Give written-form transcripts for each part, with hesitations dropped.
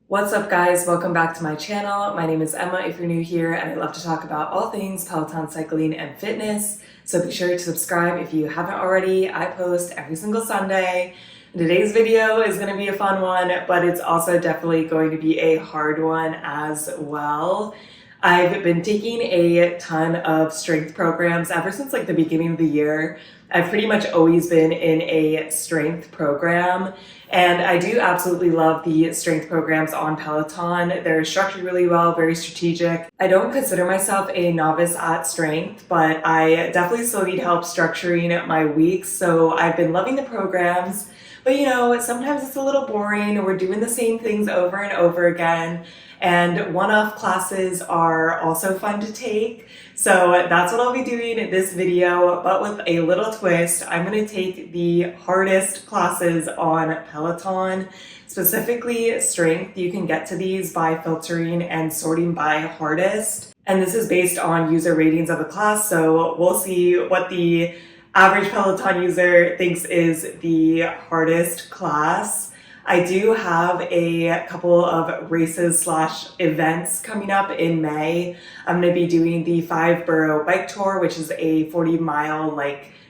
What's up guys, welcome back to my channel. My name is Emma if you're new here, and I love to talk about all things Peloton cycling and fitness. So be sure to subscribe if you haven't already. I post every single Sunday. Today's video is going to be a fun one, but it's also definitely going to be a hard one as well. I've been taking a ton of strength programs ever since like the beginning of the year. I've pretty much always been in a strength program, and I do absolutely love the strength programs on Peloton. They're structured really well, very strategic. I don't consider myself a novice at strength, but I definitely still need help structuring my weeks. So I've been loving the programs, but sometimes it's a little boring. We're doing the same things over and over again. And one-off classes are also fun to take. So that's what I'll be doing in this video, but with a little twist. I'm going to take the hardest classes on Peloton, specifically strength. You can get to these by filtering and sorting by hardest. And this is based on user ratings of the class, so we'll see what the average Peloton user thinks is the hardest class. I do have a couple of races / events coming up in May. I'm going to be doing the 5-borough bike tour, which is a 40-mile,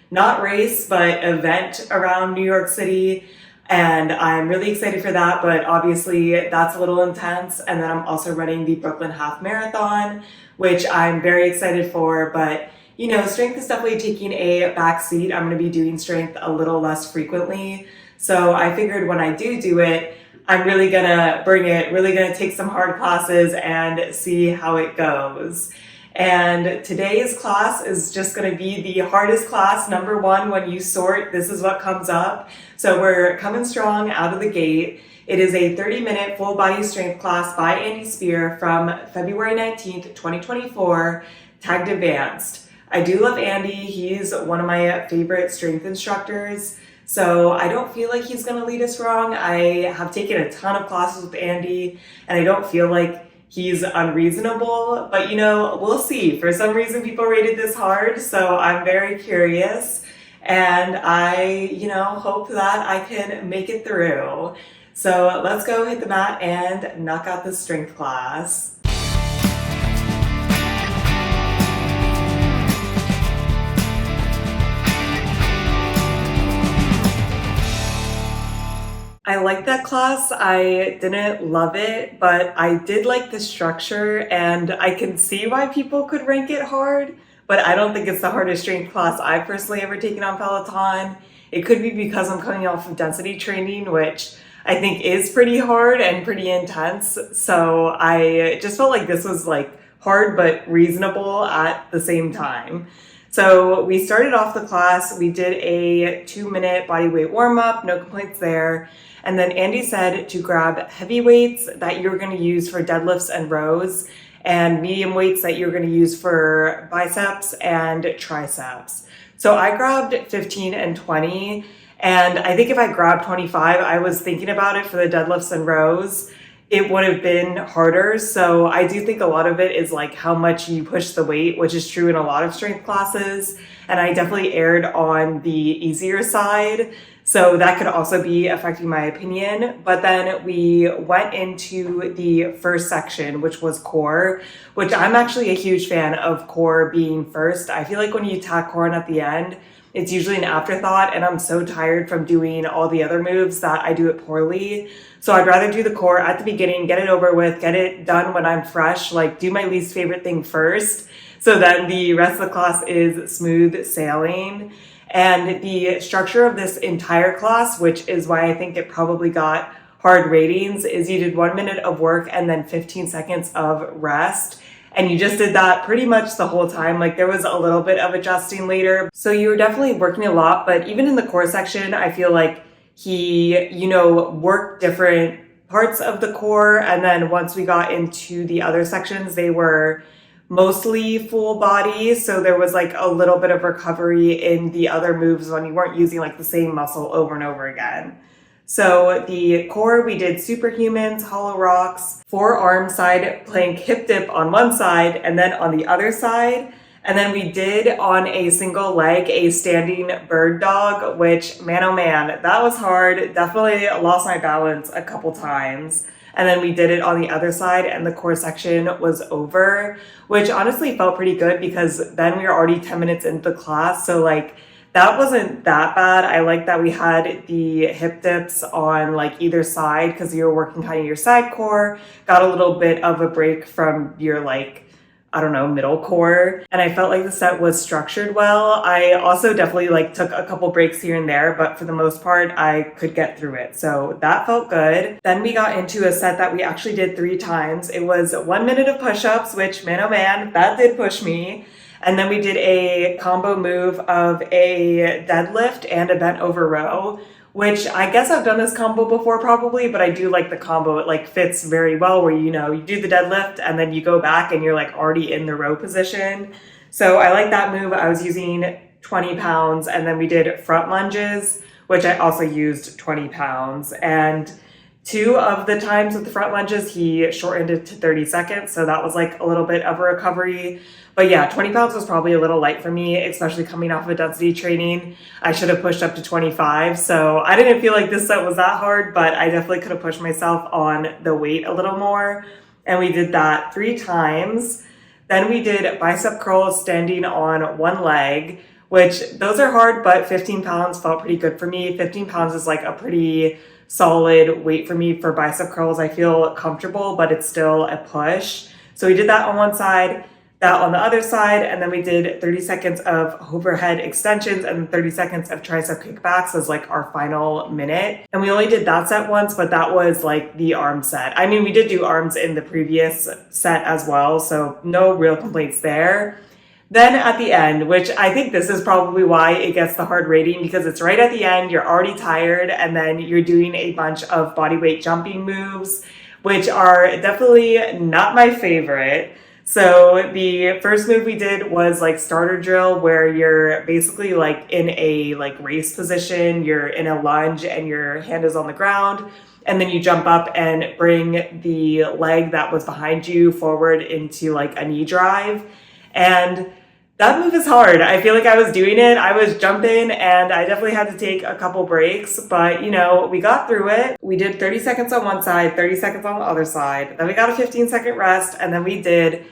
not race, but event around New York City. And I'm really excited for that, but obviously that's a little intense. And then I'm also running the Brooklyn Half Marathon, which I'm very excited for. But strength is definitely taking a back seat. I'm going to be doing strength a little less frequently. So I figured when I do it, I'm really gonna bring it, really gonna take some hard classes and see how it goes. And today's class is just gonna be the hardest class. Number one, when you sort, this is what comes up. So we're coming strong out of the gate. It is a 30-minute full body strength class by Andy Spear from February 19th, 2024, tagged advanced. I do love Andy. He's one of my favorite strength instructors. So I don't feel like he's going to lead us wrong. I have taken a ton of classes with Andy, and I don't feel like he's unreasonable, but we'll see. For some reason, people rated this hard, so I'm very curious, and I, hope that I can make it through. So let's go hit the mat and knock out this strength class. I liked that class. I didn't love it, but I did like the structure, and I can see why people could rank it hard, but I don't think it's the hardest strength class I've personally ever taken on Peloton. It could be because I'm coming off of density training, which I think is pretty hard and pretty intense. So I just felt like this was hard but reasonable at the same time. So we started off the class, we did a 2-minute body weight warm up, no complaints there. And then Andy said to grab heavy weights that you're going to use for deadlifts and rows, and medium weights that you're going to use for biceps and triceps. So I grabbed 15 and 20. And I think if I grabbed 25, I was thinking about it for the deadlifts and rows, it would have been harder. So I do think a lot of it is how much you push the weight, which is true in a lot of strength classes. And I definitely erred on the easier side. So that could also be affecting my opinion. But then we went into the first section, which was core, which I'm actually a huge fan of core being first. I feel like when you tack core on at the end, it's usually an afterthought, and I'm so tired from doing all the other moves that I do it poorly. So I'd rather do the core at the beginning, get it over with, get it done when I'm fresh, do my least favorite thing first. So then the rest of the class is smooth sailing. And the structure of this entire class, which is why I think it probably got hard ratings, is you did 1 minute of work and then 15 seconds of rest. And you just did that pretty much the whole time. There was a little bit of adjusting later. So you were definitely working a lot, but even in the core section, I feel like he, worked different parts of the core. And then once we got into the other sections, they were mostly full body. So there was a little bit of recovery in the other moves when you weren't using the same muscle over and over again. So the core, we did superhumans, hollow rocks, forearm side plank hip dip on one side, and then on the other side. And then we did on a single leg a standing bird dog, which man, oh man, that was hard. Definitely lost my balance a couple times. And then we did it on the other side and the core section was over, which honestly felt pretty good because then we were already 10 minutes into the class. So like that wasn't that bad. I like that we had the hip dips on like either side because you were working kind of your side core, got a little bit of a break from your like, I don't know, middle core. And I felt like the set was structured well. I also definitely like took a couple breaks here and there, but for the most part, I could get through it. So that felt good. Then we got into a set that we actually did 3 times. It was 1 minute of push-ups, which man, oh man, that did push me. And then we did a combo move of a deadlift and a bent over row, which I guess I've done this combo before probably, but I do like the combo. It like fits very well where, you know, you do the deadlift and then you go back and you're like already in the row position. So I like that move. I was using 20 pounds and then we did front lunges, which I also used 20 pounds. And 2 of the times with the front lunges, he shortened it to 30 seconds. So that was like a little bit of a recovery. But yeah, 20 pounds was probably a little light for me, especially coming off of density training. I should have pushed up to 25. So I didn't feel like this set was that hard, but I definitely could have pushed myself on the weight a little more. And we did that 3 times. Then we did bicep curls standing on one leg, which those are hard, but 15 pounds felt pretty good for me. 15 pounds is like a pretty solid weight for me for bicep curls. I feel comfortable, but it's still a push. So we did that on one side, that on the other side, and then we did 30 seconds of overhead extensions and 30 seconds of tricep kickbacks as like our final minute. And we only did that set once, but that was like the arm set. I mean, we did do arms in the previous set as well, so no real complaints there. Then at the end, which I think this is probably why it gets the hard rating, because it's right at the end, you're already tired, and then you're doing a bunch of bodyweight jumping moves, which are definitely not my favorite. So the first move we did was like starter drill, where you're basically like in a like race position, you're in a lunge and your hand is on the ground. And then you jump up and bring the leg that was behind you forward into like a knee drive. And that move is hard. I feel like I was doing it. I was jumping and I definitely had to take a couple breaks, but you know, we got through it. We did 30 seconds on one side, 30 seconds on the other side. Then we got a 15-second rest, and then we did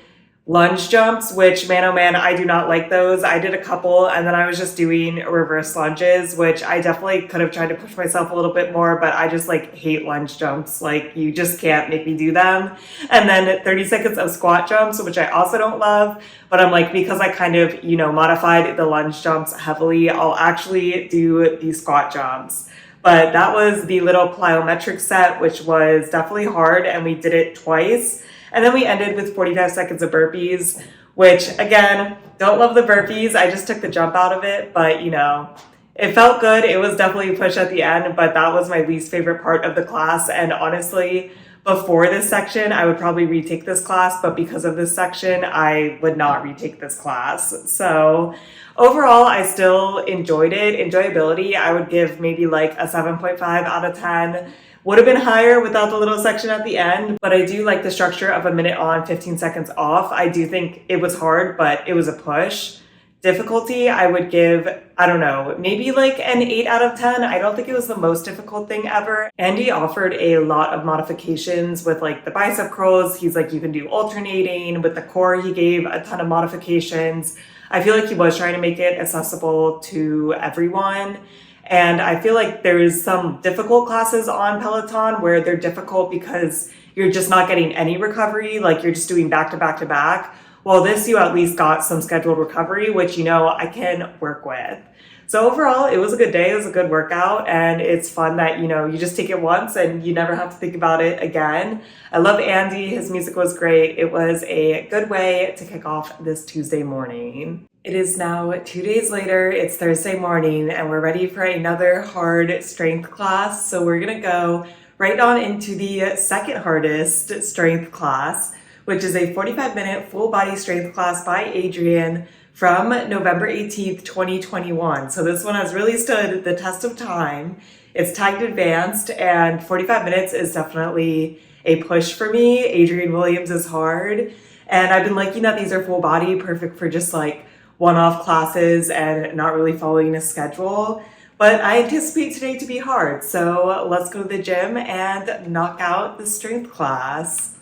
lunge jumps, which man, oh man, I do not like those. I did a couple and then I was just doing reverse lunges, which I definitely could have tried to push myself a little bit more, but I just like hate lunge jumps. Like you just can't make me do them. And then 30 seconds of squat jumps, which I also don't love, but I'm like, because I kind of, you know, modified the lunge jumps heavily, I'll actually do these squat jumps. But that was the little plyometric set, which was definitely hard, and we did it twice. And then we ended with 45 seconds of burpees, which again, don't love the burpees. I just took the jump out of it, but you know, it felt good. It was definitely a push at the end, but that was my least favorite part of the class. And honestly, before this section, I would probably retake this class, but because of this section, I would not retake this class. So overall, I still enjoyed it. Enjoyability, I would give maybe like a 7.5 out of 10. Would have been higher without the little section at the end, but I do like the structure of a minute on, 15 seconds off. I do think it was hard, but it was a push. Difficulty, I would give, I don't know, maybe like an 8 out of 10. I don't think it was the most difficult thing ever. Andy offered a lot of modifications with like the bicep curls. He's like, you can do alternating. With the core, he gave a ton of modifications. I feel like he was trying to make it accessible to everyone. And I feel like there's some difficult classes on Peloton where they're difficult because you're just not getting any recovery, like you're just doing back to back to back. Well, this you at least got some scheduled recovery, which, you know, I can work with. So overall, it was a good day. It was a good workout, and it's fun that, you know, you just take it once and you never have to think about it again. I love Andy. His music was great. It was a good way to kick off this Tuesday morning. It is now 2 days later. It's Thursday morning, and we're ready for another hard strength class. So we're going to go right on into the second hardest strength class, which is a 45-minute full body strength class by Adrien from November 18th, 2021. So this one has really stood the test of time. It's tagged advanced, and 45 minutes is definitely a push for me. Adrien Williams is hard, and I've been liking that these are full body, perfect for just like one-off classes and not really following a schedule. But I anticipate today to be hard, so let's go to the gym and knock out the strength class.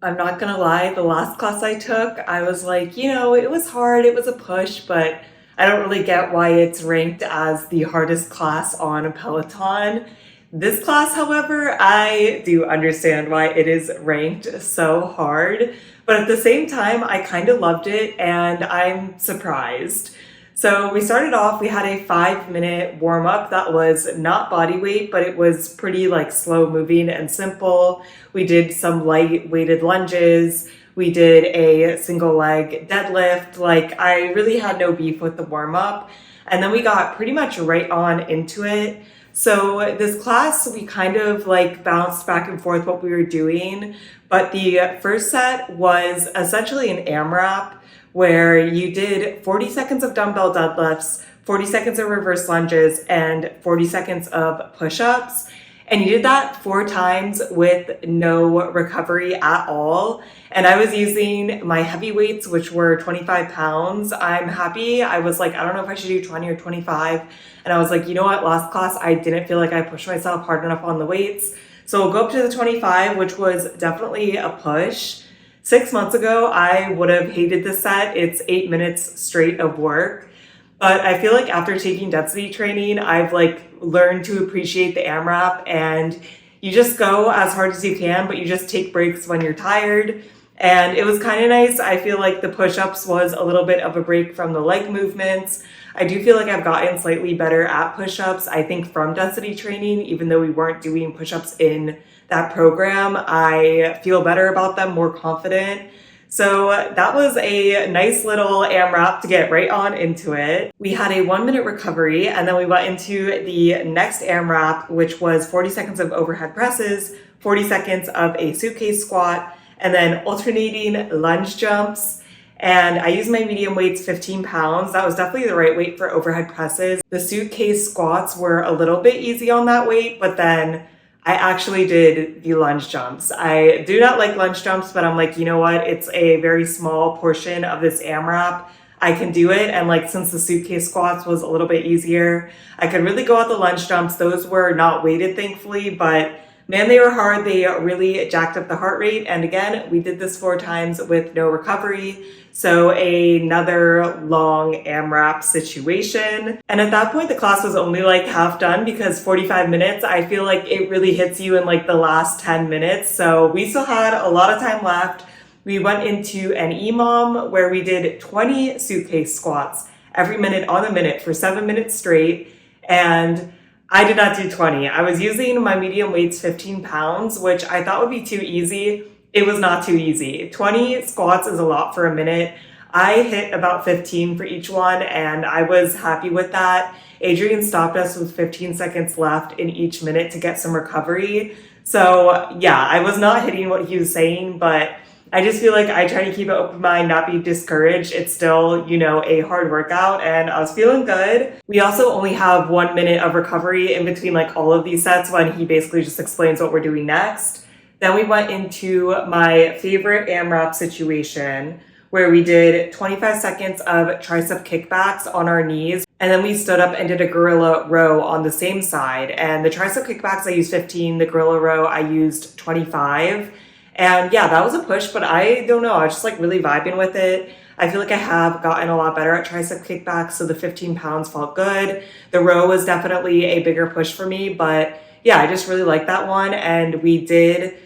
I'm not gonna lie, the last class I took, I was like, it was hard, it was a push, but I don't really get why it's ranked as the hardest class on Peloton. This class, however, I do understand why it is ranked so hard, but at the same time, I kind of loved it and I'm surprised. So we started off, we had a 5-minute warm up that was not body weight, but it was pretty like slow moving and simple. We did some light weighted lunges. We did a single leg deadlift. Like I really had no beef with the warm up. And then we got pretty much right on into it. So this class, we kind of like bounced back and forth what we were doing. But the first set was essentially an AMRAP, where you did 40 seconds of dumbbell deadlifts, 40 seconds of reverse lunges, and 40 seconds of push-ups. And you did that 4 times with no recovery at all. And I was using my heavy weights, which were 25 pounds. I'm happy. I was like, I don't know if I should do 20 or 25. And I was like, you know what? Last class, I didn't feel like I pushed myself hard enough on the weights. So we'll go up to the 25, which was definitely a push. 6 months ago, I would have hated this set. It's 8 minutes straight of work. But I feel like after taking density training, I've like learned to appreciate the AMRAP, and you just go as hard as you can, but you just take breaks when you're tired. And it was kind of nice. I feel like the push-ups was a little bit of a break from the leg movements. I do feel like I've gotten slightly better at push-ups, I think from density training, even though we weren't doing push-ups in that program. I feel better about them, more confident. So that was a nice little AMRAP to get right on into it. We had a 1-minute recovery, and then we went into the next AMRAP, which was 40 seconds of overhead presses, 40 seconds of a suitcase squat, and then alternating lunge jumps. And I used my medium weights, 15 pounds. That was definitely the right weight for overhead presses. The suitcase squats were a little bit easy on that weight, but then I actually did the lunge jumps. I do not like lunge jumps, but I'm like, you know what? It's a very small portion of this AMRAP. I can do it. And like, since the suitcase squats was a little bit easier, I could really go at the lunge jumps. Those were not weighted, thankfully, but man, they were hard. They really jacked up the heart rate. And again, we did this 4 times with no recovery. So another long AMRAP situation. And at that point, the class was only like half done, because 45 minutes, I feel like it really hits you in like the last 10 minutes. So we still had a lot of time left. We went into an EMOM where we did 20 suitcase squats every minute on the minute for 7 minutes straight. And I did not do 20. I was using my medium weights, 15 pounds, which I thought would be too easy. It was not too easy. 20 squats is a lot for a minute. I hit about 15 for each one, and I was happy with that. Adrien stopped us with 15 seconds left in each minute to get some recovery. So yeah, I was not hitting what he was saying, but I just feel like I try to keep an open mind, not be discouraged. It's still, a hard workout, and I was feeling good. We also only have 1 minute of recovery in between like all of these sets when he basically just explains what we're doing next. Then we went into my favorite AMRAP situation where we did 25 seconds of tricep kickbacks on our knees. And then we stood up and did a gorilla row on the same side. And the tricep kickbacks, I used 15. The gorilla row, I used 25. And yeah, that was a push, but I don't know. I was just like really vibing with it. I feel like I have gotten a lot better at tricep kickbacks. So the 15 pounds felt good. The row was definitely a bigger push for me, but yeah, I just really liked that one. And we did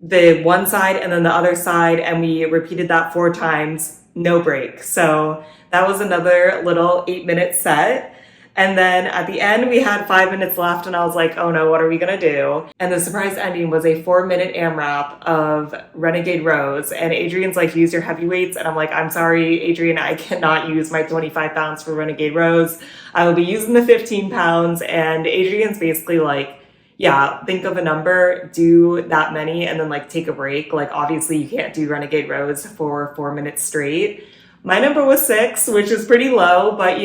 the one side and then the other side, and we repeated that 4 times, no break. So that was another little 8-minute set. And then at the end, we had 5 minutes left, and I was like, oh no, what are we gonna do? And the surprise ending was a 4-minute AMRAP of renegade rows. And Adrien's like, use your heavy weights. And I'm like, I'm sorry, Adrien, I cannot use my 25 pounds for renegade rows. I will be using the 15 pounds. And Adrien's basically like, yeah, think of a number, do that many, and then like take a break. Like obviously you can't do renegade rows for 4 minutes straight. My number was 6, which is pretty low, but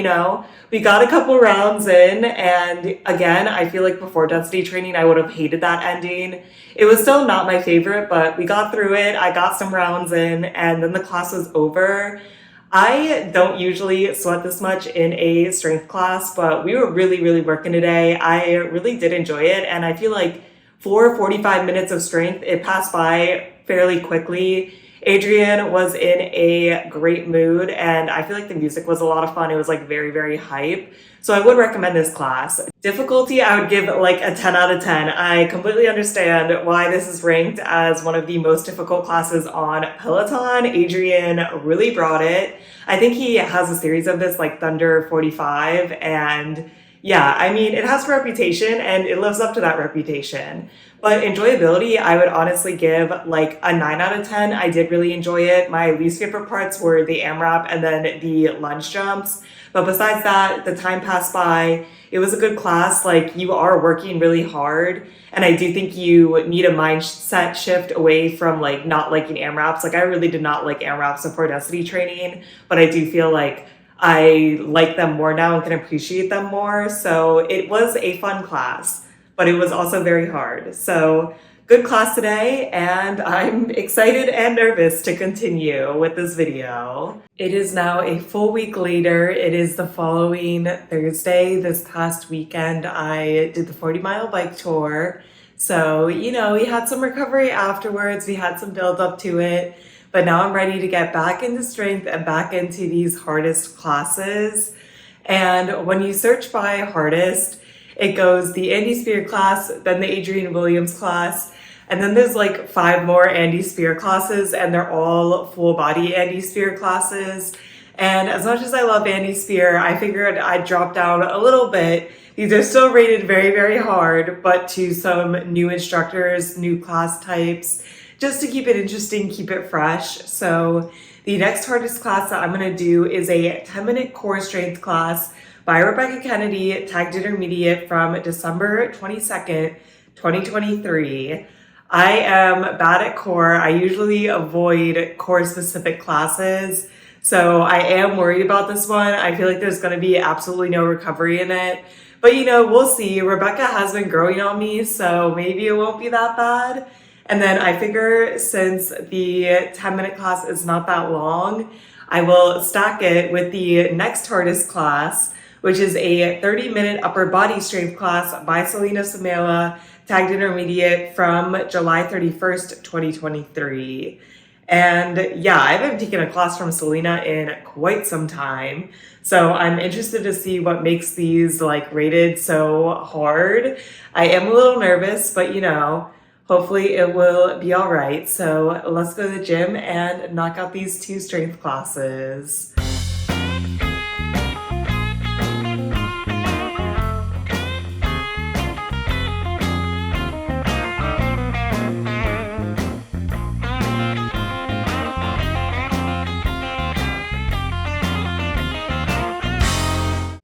we got a couple rounds in. And again, I feel like before density training, I would have hated that ending. It was still not my favorite, but we got through it. I got some rounds in, and then the class was over. I don't usually sweat this much in a strength class, but we were really, really working today. I really did enjoy it, and I feel like for 45 minutes of strength, it passed by fairly quickly. Adrien was in a great mood, and I feel like the music was a lot of fun. It was like very, very hype. So I would recommend this class. Difficulty, I would give like a 10 out of 10. I completely understand why this is ranked as one of the most difficult classes on Peloton. Adrien really brought it. I think he has a series of this, like Thunder 45, and yeah, I mean, it has a reputation and it lives up to that reputation. But enjoyability, I would honestly give like a 9 out of 10. I did really enjoy it. My least favorite parts were the AMRAP and then the lunge jumps. But besides that, the time passed by. It was a good class. Like, you are working really hard. And I do think you need a mindset shift away from like not liking AMRAPs. Like, I really did not like AMRAPs before density training, but I do feel like I like them more now and can appreciate them more. So it was a fun class, but it was also very hard. So good class today, and I'm excited and nervous to continue with this video. It is now a full week later. It is the following Thursday. This past weekend, I did the 40-mile bike tour. So, we had some recovery afterwards. We had some build up to it. But now I'm ready to get back into strength and back into these hardest classes. And when you search by hardest, it goes the Andy Spear class, then the Adrien Williams class, and then there's like 5 more Andy Spear classes, and they're all full body Andy Spear classes. And as much as I love Andy Spear, I figured I'd drop down a little bit. These are still rated very, very hard, but to some new instructors, new class types, just to keep it interesting, keep it fresh. So the next hardest class that I'm gonna do is a 10-minute core strength class by Rebecca Kennedy, tagged intermediate from December 22nd, 2023. I am bad at core. I usually avoid core specific classes. So I am worried about this one. I feel like there's gonna be absolutely no recovery in it. But we'll see. Rebecca has been growing on me, so maybe it won't be that bad. And then I figure since the 10-minute class is not that long, I will stack it with the next hardest class, which is a 30-minute upper body strength class by Selena Samela, tagged intermediate from July 31st, 2023. And yeah, I haven't taken a class from Selena in quite some time. So I'm interested to see what makes these like rated so hard. I am a little nervous, but hopefully it will be all right. So let's go to the gym and knock out these 2 strength classes.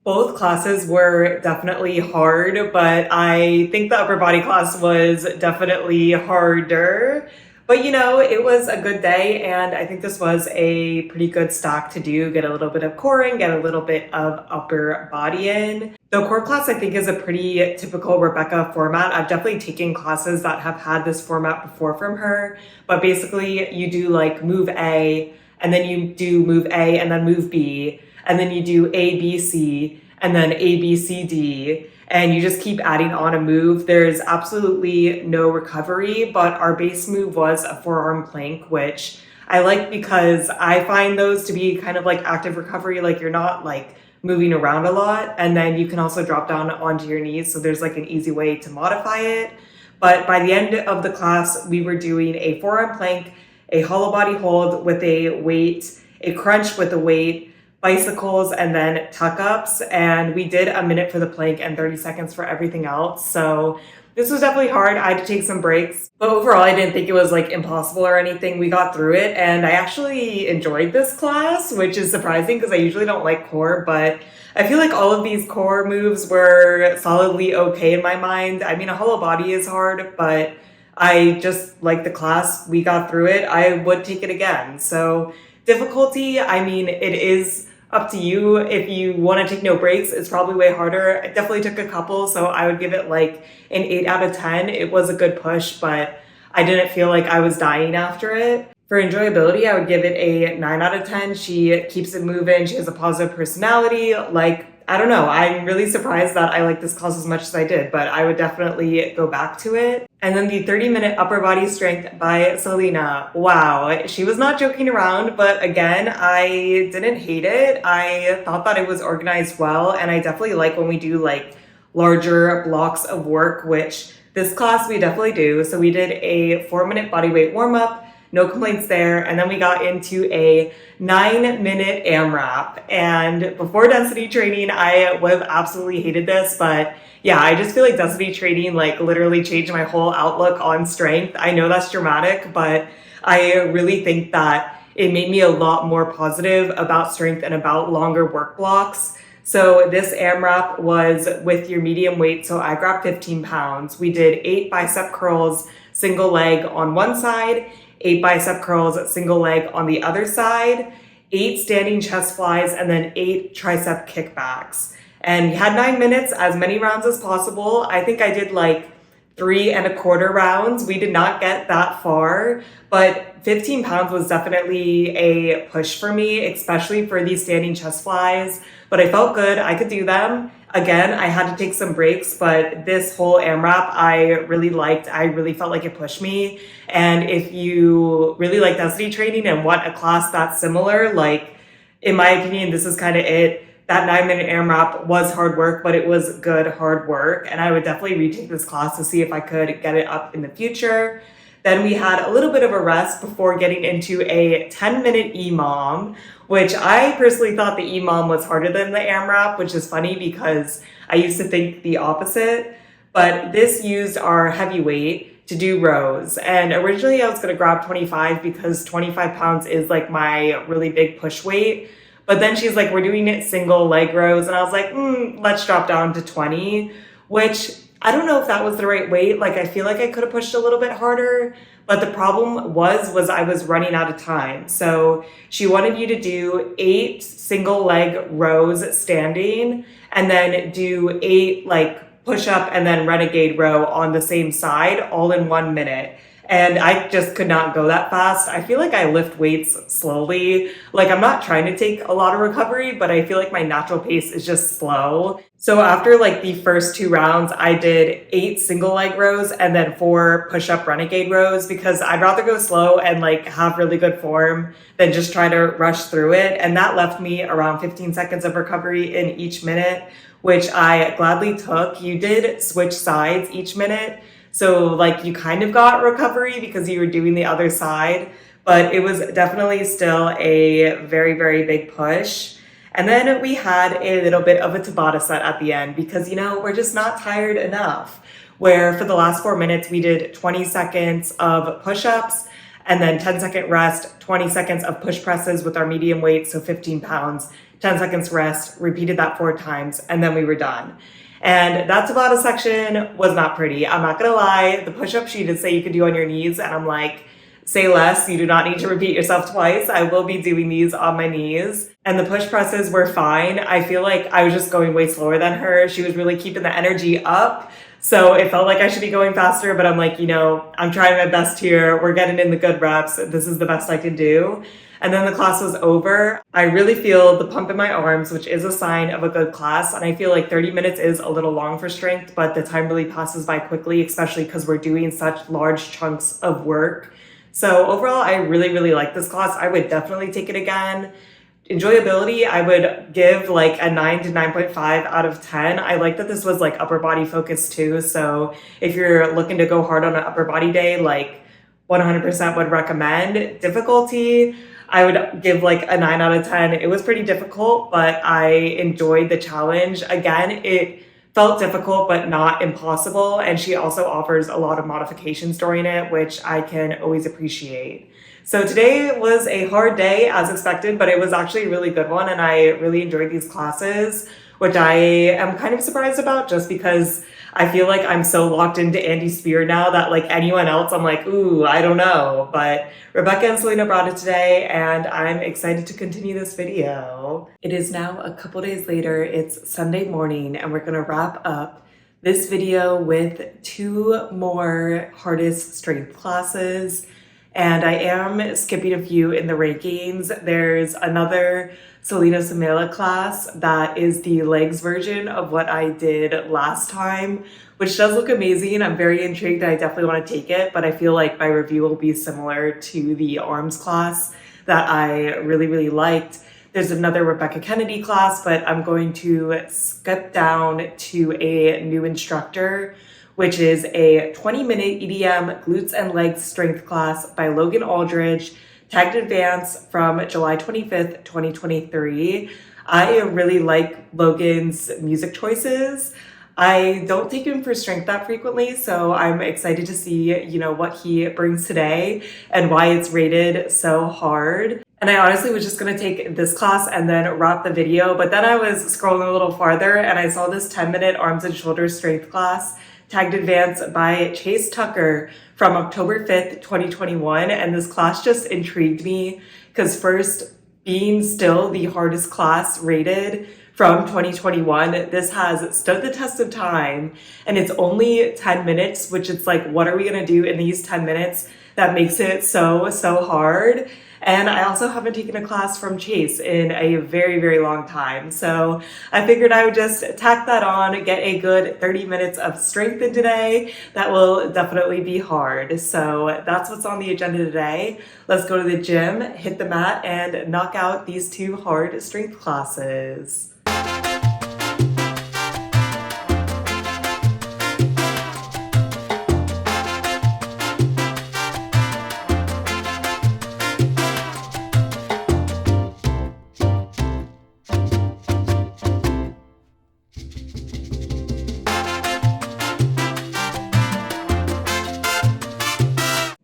Both classes were definitely hard, but I think the upper body class was definitely harder. But it was a good day, and I think this was a pretty good stock to do. Get a little bit of core in, get a little bit of upper body in. The core class, I think, is a pretty typical Rebecca format. I've definitely taken classes that have had this format before from her, but basically you do like move A, and then you do move A and then move B, and then you do A, B, C, and then A, B, C, D, and you just keep adding on a move. There's absolutely no recovery, but our base move was a forearm plank, which I like because I find those to be kind of like active recovery, like you're not like moving around a lot, and then you can also drop down onto your knees, so there's like an easy way to modify it. But by the end of the class, we were doing a forearm plank, a hollow body hold with a weight, a crunch with a weight, bicycles, and then tuck-ups. And we did a minute for the plank and 30 seconds for everything else. So this was definitely hard. I had to take some breaks. But overall, I didn't think it was like impossible or anything. We got through it, and I actually enjoyed this class, which is surprising because I usually don't like core, but I feel like all of these core moves were solidly okay in my mind. I mean, a hollow body is hard, but I just like the class. We got through it. I would take it again. So Difficulty, I mean, it is up to you. If you want to take no breaks, it's probably way harder. I definitely took a couple, so I would give it like an 8 out of 10. It was a good push, but I didn't feel like I was dying after it. For enjoyability, I would give it a 9 out of 10. She keeps it moving. She has a positive personality. Like, I don't know. I'm really surprised that I like this class as much as I did, but I would definitely go back to it. And then the 30-minute upper body strength by Selena. Wow, she was not joking around, but again, I didn't hate it. I thought that it was organized well, and I definitely like when we do like larger blocks of work, which this class we definitely do. So we did a 4-minute bodyweight warm-up. No complaints there. And then we got into a 9-minute AMRAP. And before density training, I would have absolutely hated this. But yeah, I just feel like density training like literally changed my whole outlook on strength. I know that's dramatic, but I really think that it made me a lot more positive about strength and about longer work blocks. So this AMRAP was with your medium weight. So I grabbed 15 pounds. We did 8 bicep curls, single leg on one side, 8 bicep curls, single leg on the other side, 8 standing chest flies, and then 8 tricep kickbacks. And we had 9 minutes, as many rounds as possible. I think I did like 3 1/4 rounds. We did not get that far, but 15 pounds was definitely a push for me, especially for these standing chest flies. But I felt good. I could do them. Again, I had to take some breaks, but this whole AMRAP I really liked. I really felt like it pushed me. And if you really like density training and want a class that's similar, like in my opinion, this is kind of it. That 9-minute AMRAP was hard work, but it was good hard work. And I would definitely retake this class to see if I could get it up in the future. Then we had a little bit of a rest before getting into a 10-minute EMOM, which I personally thought the EMOM was harder than the AMRAP, which is funny because I used to think the opposite. But this used our heavy weight to do rows. And originally I was going to grab 25 because 25 pounds is like my really big push weight. But then she's like, we're doing it single leg rows. And I was like, let's drop down to 20, which I don't know if that was the right weight. Like, I feel like I could have pushed a little bit harder, but the problem was I was running out of time. So she wanted you to do 8 single leg rows standing and then do 8 like push up and then renegade row on the same side all in 1 minute. And I just could not go that fast. I feel like I lift weights slowly. Like, I'm not trying to take a lot of recovery, but I feel like my natural pace is just slow. So after like the first 2 rounds, I did 8 single leg rows and then 4 push-up renegade rows because I'd rather go slow and like have really good form than just try to rush through it. And that left me around 15 seconds of recovery in each minute, which I gladly took. You did switch sides each minute. So like you kind of got recovery because you were doing the other side, but it was definitely still a very, very big push. And then we had a little bit of a Tabata set at the end because, you know, we're just not tired enough. Where for the last 4 minutes, we did 20 seconds of push-ups and then 10-second rest, 20 seconds of push presses with our medium weight, so 15 pounds, 10 seconds rest, repeated that 4 times, and then we were done. And that Tabata section was not pretty. I'm not gonna lie, the push-up she did say you could do on your knees, and I'm like, say less, you do not need to repeat yourself twice. I will be doing these on my knees. And the push presses were fine. I feel like I was just going way slower than her. She was really keeping the energy up. So it felt like I should be going faster, but I'm like, you know, I'm trying my best here. We're getting in the good reps. This is the best I can do. And then the class was over. I really feel the pump in my arms, which is a sign of a good class. And I feel like 30 minutes is a little long for strength, but the time really passes by quickly, especially because we're doing such large chunks of work. So overall, I really, really like this class. I would definitely take it again. Enjoyability, I would give like a 9 to 9.5 out of 10. I like that this was like upper body focused too. So if you're looking to go hard on an upper body day, like 100% would recommend. Difficulty, I would give like a 9 out of 10. It was pretty difficult, but I enjoyed the challenge. Again, it felt difficult, but not impossible. And she also offers a lot of modifications during it, which I can always appreciate. So today was a hard day as expected, but it was actually a really good one. And I really enjoyed these classes, which I am kind of surprised about just because I feel like I'm so locked into Andy Spear now that like anyone else, I'm like, ooh, I don't know. But Rebecca and Selena brought it today, and I'm excited to continue this video. It is now a couple days later. It's Sunday morning, and we're gonna wrap up this video with 2 more hardest strength classes. And I am skipping a few in the rankings. There's another Selena Samela class that is the legs version of what I did last time, which does look amazing. I'm very intrigued. I definitely want to take it, but I feel like my review will be similar to the arms class that I really liked. There's another Rebecca Kennedy class, but I'm going to skip down to a new instructor, which is a 20-minute EDM glutes and legs strength class by Logan Aldridge, tagged advance from July 25th, 2023. I really like Logan's music choices. I don't take him for strength that frequently, so I'm excited to see, what he brings today and why it's rated so hard. And I honestly was just gonna take this class and then wrap the video, but then I was scrolling a little farther and I saw this 10-minute arms and shoulders strength class tagged advance by Chase Tucker from October 5th, 2021. And this class just intrigued me because first, being still the hardest class rated from 2021, this has stood the test of time, and it's only 10 minutes, which it's like, what are we gonna do in these 10 minutes that makes it so hard? And I also haven't taken a class from Chase in a very long time. So I figured I would just tack that on, get a good 30 minutes of strength in today. That will definitely be hard. So that's what's on the agenda today. Let's go to the gym, hit the mat, and knock out these 2 hard strength classes.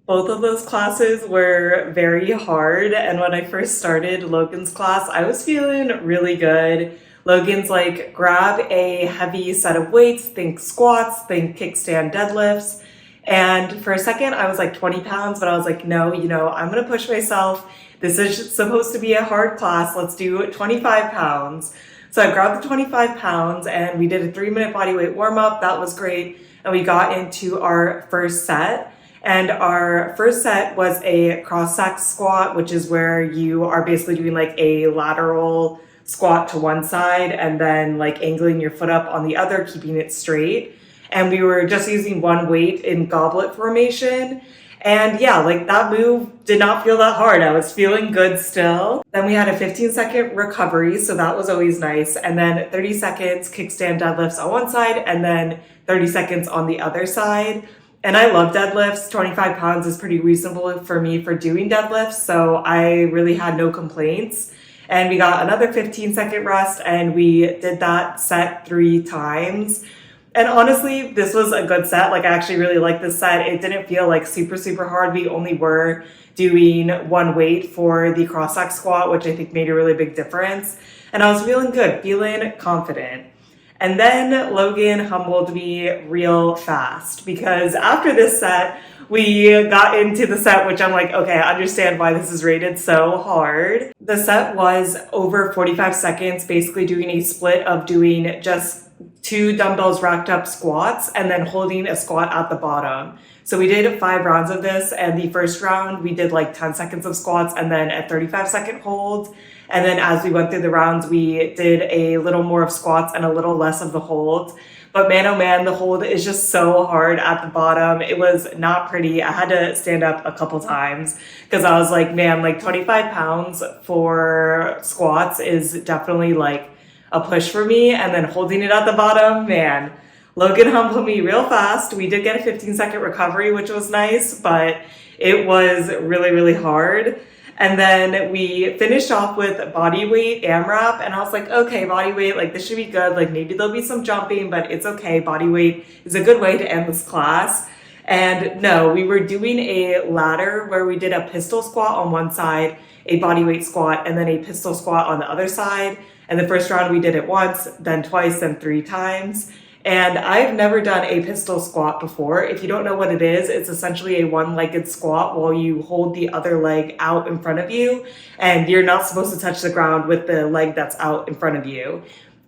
Both of those classes were very hard, and when I first started Logan's class, I was feeling really good. Logan's like, grab a heavy set of weights, think squats, think kickstand deadlifts, and for a second I was like 20 pounds, but I was like, no, I'm gonna push myself. This is supposed to be a hard class. Let's do 25 pounds. So I grabbed the 25 pounds and we did a 3-minute body weight warm up. That was great, and we got into our first set. And our first set was a cross-sack squat, which is where you are basically doing like a lateral squat to one side and then like angling your foot up on the other, keeping it straight. And we were just using one weight in goblet formation. And yeah, like that move did not feel that hard. I was feeling good still. Then we had a 15-second recovery, so that was always nice. And then 30 seconds kickstand deadlifts on one side and then 30 seconds on the other side. And I love deadlifts. 25 pounds is pretty reasonable for me for doing deadlifts, so I really had no complaints. And we got another 15-second rest, and we did that set 3 times. And honestly, this was a good set. Like, I actually really liked this set. It didn't feel like super hard. We only were doing one weight for the cross-sack squat, which I think made a really big difference. And I was feeling good, feeling confident. And then Logan humbled me real fast, because after this set, we got into the set, which I'm like, okay, I understand why this is rated so hard. The set was over 45 seconds, basically doing a split of doing just 2 dumbbells racked up squats and then holding a squat at the bottom. So we did 5 rounds of this, and the first round we did like 10 seconds of squats and then a 35-second hold. And then as we went through the rounds, we did a little more of squats and a little less of the hold. But man, oh man, the hold is just so hard at the bottom. It was not pretty. I had to stand up a couple times because I was like, man, like 25 pounds for squats is definitely like a push for me. And then holding it at the bottom, man, Logan humbled me real fast. We did get a 15-second recovery, which was nice, but it was really hard. And then we finished off with body weight AMRAP, and I was like, okay, body weight, like this should be good. Like maybe there'll be some jumping, but it's okay. Body weight is a good way to end this class. And no, we were doing a ladder where we did a pistol squat on one side, a body weight squat, and then a pistol squat on the other side. And the first round we did it once, then twice, then 3 times. And I've never done a pistol squat before. If you don't know what it is, it's essentially a one-legged squat while you hold the other leg out in front of you, and you're not supposed to touch the ground with the leg that's out in front of you.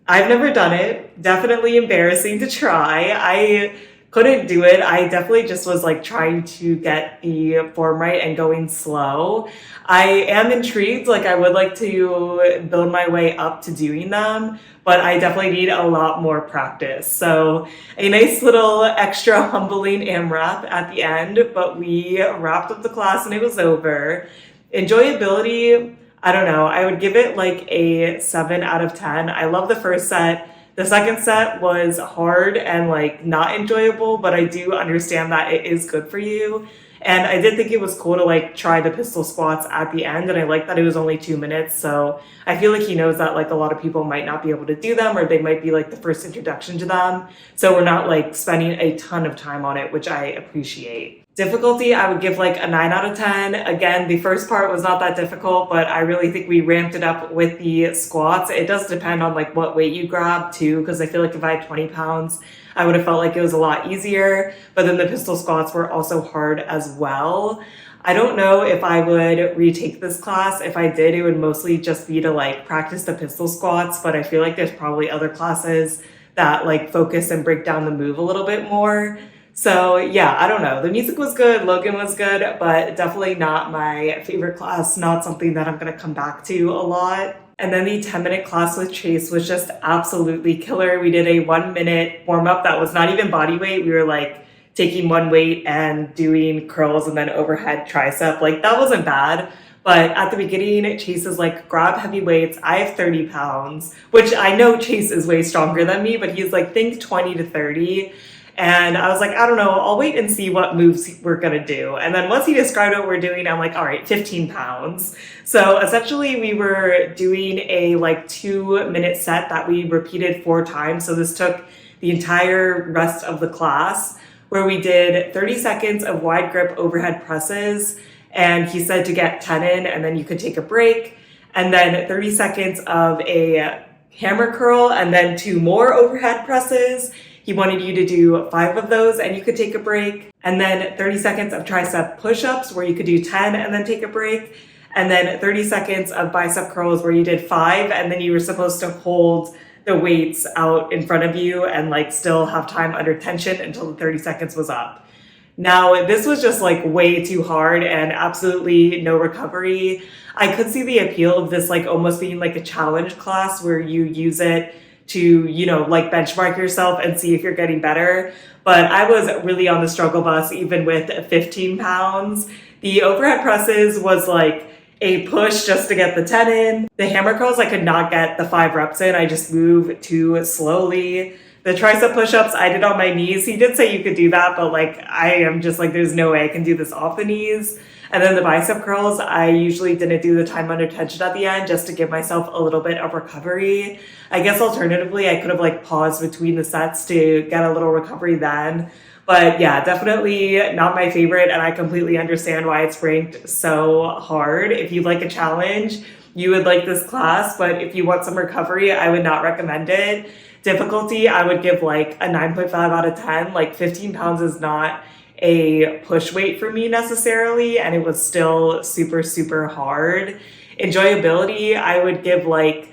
I've never done it. Definitely embarrassing to try. I couldn't do it. I definitely just was like trying to get the form right and going slow. I am intrigued. Like I would like to build my way up to doing them, but I definitely need a lot more practice. So a nice little extra humbling AMRAP at the end, but we wrapped up the class and it was over. Enjoyability, I don't know. I would give it like a 7 out of 10. I love the first set. The second set was hard and like not enjoyable, but I do understand that it is good for you. And I did think it was cool to like try the pistol squats at the end, and I like that it was only 2 minutes. So I feel like he knows that like a lot of people might not be able to do them, or they might be like the first introduction to them. So we're not like spending a ton of time on it, which I appreciate. Difficulty, I would give like a 9 out of 10. Again, the first part was not that difficult, but I really think we ramped it up with the squats. It does depend on like what weight you grab too, because I feel like if I had 20 pounds, I would have felt like it was a lot easier. But then the pistol squats were also hard as well. I don't know if I would retake this class. If I did, it would mostly just be to like practice the pistol squats, but I feel like there's probably other classes that like focus and break down the move a little bit more. So yeah, I don't know. The music was good, Logan was good, but definitely not my favorite class, not something that I'm going to come back to a lot. And then the 10-minute class with Chase was just absolutely killer. We did a 1-minute warm-up that was not even body weight. We were like taking one weight and doing curls and then overhead tricep. Like that wasn't bad. But at the beginning, Chase is like, grab heavy weights. I have 30 pounds, which I know Chase is way stronger than me, but he's like, think 20 to 30. And I was like, I don't know, I'll wait and see what moves we're going to do. And then once he described what we're doing, I'm like, all right, 15 pounds. So essentially we were doing a like 2-minute set that we repeated 4 times. So this took the entire rest of the class, where we did 30 seconds of wide grip overhead presses. And he said to get 10 in and then you could take a break. And then 30 seconds of a hammer curl and then 2 more overhead presses. He wanted you to do 5 of those and you could take a break. And then 30 seconds of tricep push-ups where you could do 10 and then take a break. And then 30 seconds of bicep curls where you did 5 and then you were supposed to hold the weights out in front of you and like still have time under tension until the 30 seconds was up. Now, this was just like way too hard and absolutely no recovery. I could see the appeal of this like almost being like a challenge class where you use it to, you know, like benchmark yourself and see if you're getting better. But I was really on the struggle bus even with 15 pounds. The overhead presses was like a push just to get the 10 in. The hammer curls, I could not get the 5 reps in. I just moved too slowly. The tricep push-ups I did on my knees. He did say you could do that, but like I am just like, there's no way I can do this off the knees. And then the bicep curls, I usually didn't do the time under tension at the end just to give myself a little bit of recovery. I guess alternatively, I could have like paused between the sets to get a little recovery then. But yeah, definitely not my favorite. And I completely understand why it's ranked so hard. If you like a challenge, you would like this class. But if you want some recovery, I would not recommend it. Difficulty, I would give like a 9.5 out of 10. Like 15 pounds is not a push weight for me necessarily, and it was still super, super hard. Enjoyability, I would give like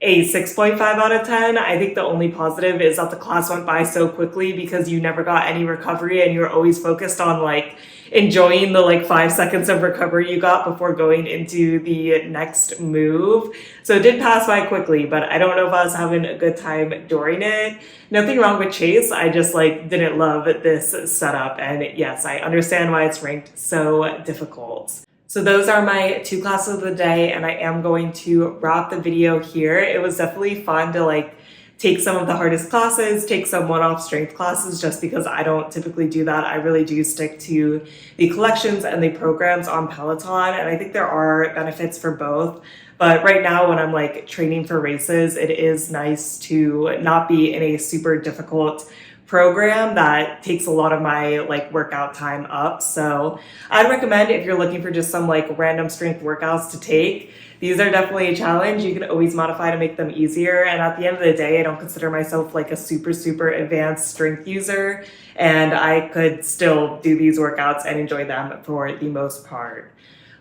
a 6.5 out of 10. I think the only positive is that the class went by so quickly because you never got any recovery and you were always focused on like enjoying the like 5 seconds of recovery you got before going into the next move. So it did pass by quickly, but I don't know if I was having a good time during it. Nothing wrong with Chase. I just like didn't love this setup. And yes, I understand why it's ranked so difficult. So those are my 2 classes of the day, and I am going to wrap the video here. It was definitely fun to like take some of the hardest classes, take some one-off strength classes, just because I don't typically do that. I really do stick to the collections and the programs on Peloton, and I think there are benefits for both. But right now when I'm like training for races, it is nice to not be in a super difficult program that takes a lot of my like workout time up. So I'd recommend if you're looking for just some like random strength workouts to take, these are definitely a challenge. You can always modify to make them easier. And at the end of the day, I don't consider myself like a super advanced strength user. And I could still do these workouts and enjoy them for the most part.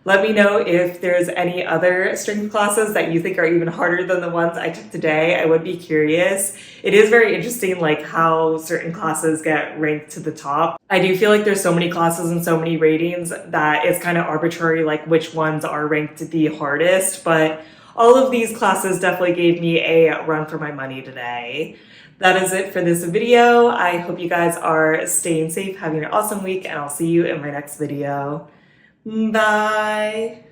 Let me know if there's any other strength classes that you think are even harder than the ones I took today. I would be curious. It is very interesting like how certain classes get ranked to the top. I do feel like there's so many classes and so many ratings that it's kind of arbitrary like which ones are ranked the hardest, but all of these classes definitely gave me a run for my money today. That is it for this video. I hope you guys are staying safe, having an awesome week, and I'll see you in my next video. Bye.